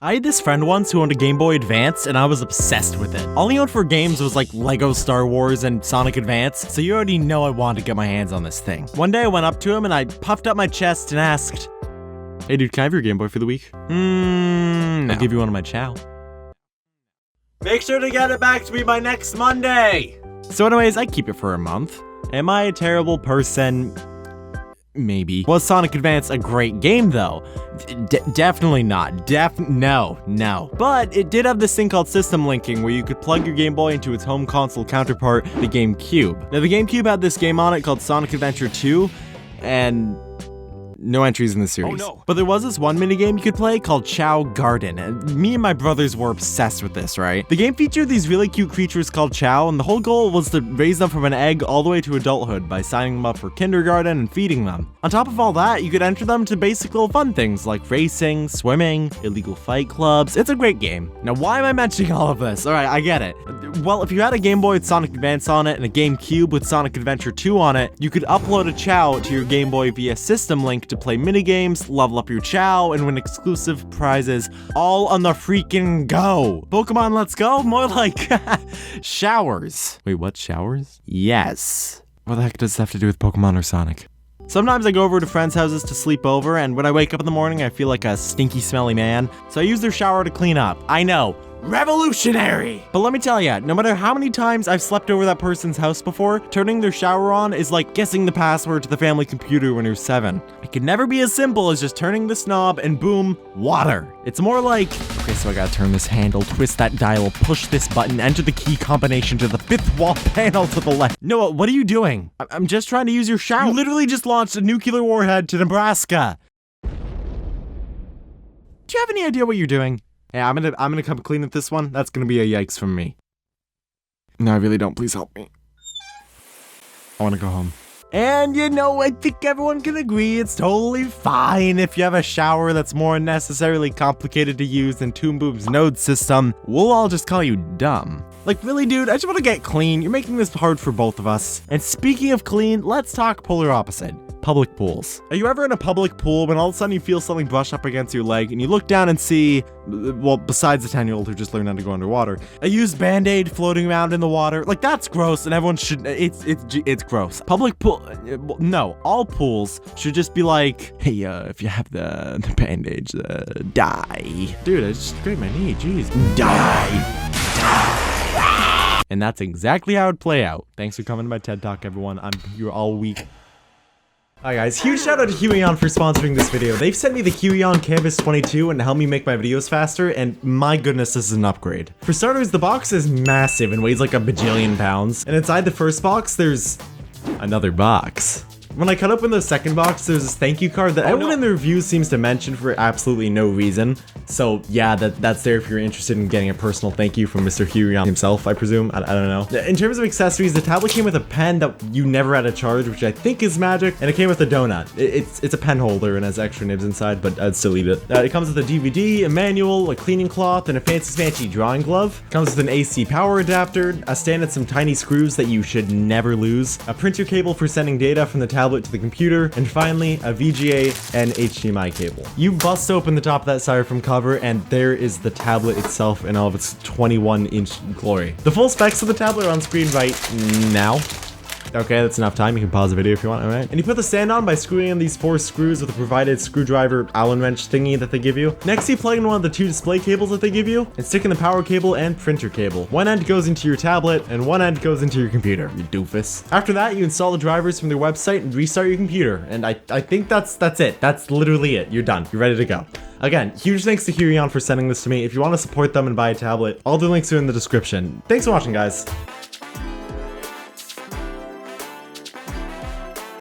I had this friend once who owned a Game Boy Advance, and I was obsessed with it. All he owned for games was like Lego Star Wars and Sonic Advance, so you already know I wanted to get my hands on this thing. One day I went up to him and I puffed up my chest and asked, "Hey dude, can I have your Game Boy for the week?" No. I'll give you one of my chow. Make sure to get it back to me by next Monday! So anyways, I keep it for a month. Am I a terrible person? Maybe. Was Sonic Advance a great game though? Definitely not. No. But it did have this thing called system linking where you could plug your Game Boy into its home console counterpart, the GameCube. Now the GameCube had this game on it called Sonic Adventure 2, and no entries in the series. Oh no. But there was this one minigame you could play called Chow Garden, and me and my brothers were obsessed with this, right? The game featured these really cute creatures called Chow, and the whole goal was to raise them from an egg all the way to adulthood by signing them up for kindergarten and feeding them. On top of all that, you could enter them to basic little fun things like racing, swimming, illegal fight clubs. It's a great game. Now, why am I mentioning all of this? Alright, I get it. Well, if you had a Game Boy with Sonic Advance on it and a GameCube with Sonic Adventure 2 on it, you could upload a Chow to your Game Boy via System Link to play minigames, level up your Chow, and win exclusive prizes, all on the freaking go. Pokemon Let's Go? More like showers. Wait, what, showers? Yes. What the heck does this have to do with Pokemon or Sonic? Sometimes I go over to friends' houses to sleep over, and when I wake up in the morning, I feel like a stinky, smelly man. So I use their shower to clean up. I know. Revolutionary! But let me tell ya, no matter how many times I've slept over that person's house before, turning their shower on is like guessing the password to the family computer when you're 7. It can never be as simple as just turning the knob and boom, water. It's more like, okay, so I gotta turn this handle, twist that dial, push this button, enter the key combination to the 5th wall panel to the left. Noah, what are you doing? I'm just trying to use your shower. You literally just launched a nuclear warhead to Nebraska. Do you have any idea what you're doing? Hey, I'm gonna come clean with this one. That's gonna be a yikes from me. No, I really don't. Please help me. I wanna go home. And you know, I think everyone can agree it's totally fine if you have a shower that's more unnecessarily complicated to use than Toon Boom's node system. We'll all just call you dumb. Like, really, dude, I just want to get clean. You're making this hard for both of us. And speaking of clean, let's talk polar opposite. Public pools. Are you ever in a public pool when all of a sudden you feel something brush up against your leg and you look down and see, well, besides the 10-year-old who just learned how to go underwater, a used Band-Aid floating around in the water? Like, that's gross and everyone should, it's gross. Public pool, no, all pools should just be like, hey, if you have the Band-Aids, die. Dude, I just scraped my knee, jeez. Die. And that's exactly how it'd play out. Thanks for coming to my TED Talk, everyone. I'm here all week. Alright guys, huge shout out to Huion for sponsoring this video. They've sent me the Huion Canvas 22 and helped me make my videos faster, and my goodness, this is an upgrade. For starters, the box is massive and weighs like a bajillion pounds, and inside the first box, there's another box. When I cut open the second box, there's this thank you card that everyone in the reviews seems to mention for absolutely no reason. So yeah, that's there if you're interested in getting a personal thank you from Mr. Huion himself, I presume. I don't know. In terms of accessories, the tablet came with a pen that you never had to charge, which I think is magic, and it came with a donut. It's a pen holder and has extra nibs inside, but I'd still eat it. It comes with a DVD, a manual, a cleaning cloth, and a fancy drawing glove. It comes with an AC power adapter, a stand and some tiny screws that you should never lose, a printer cable for sending data from the tablet to the computer, and finally a VGA and HDMI cable. You bust open the top of that styrofoam cover and there is the tablet itself in all of its 21-inch glory. The full specs of the tablet are on screen right now. Okay, that's enough time. You can pause the video if you want, alright? And you put the stand on by screwing in these 4 screws with a provided screwdriver Allen wrench thingy that they give you. Next, you plug in one of the 2 display cables that they give you and stick in the power cable and printer cable. One end goes into your tablet and one end goes into your computer, you doofus. After that, you install the drivers from their website and restart your computer. And I think that's it. That's literally it. You're done. You're ready to go. Again, huge thanks to Huion for sending this to me. If you want to support them and buy a tablet, all the links are in the description. Thanks for watching, guys.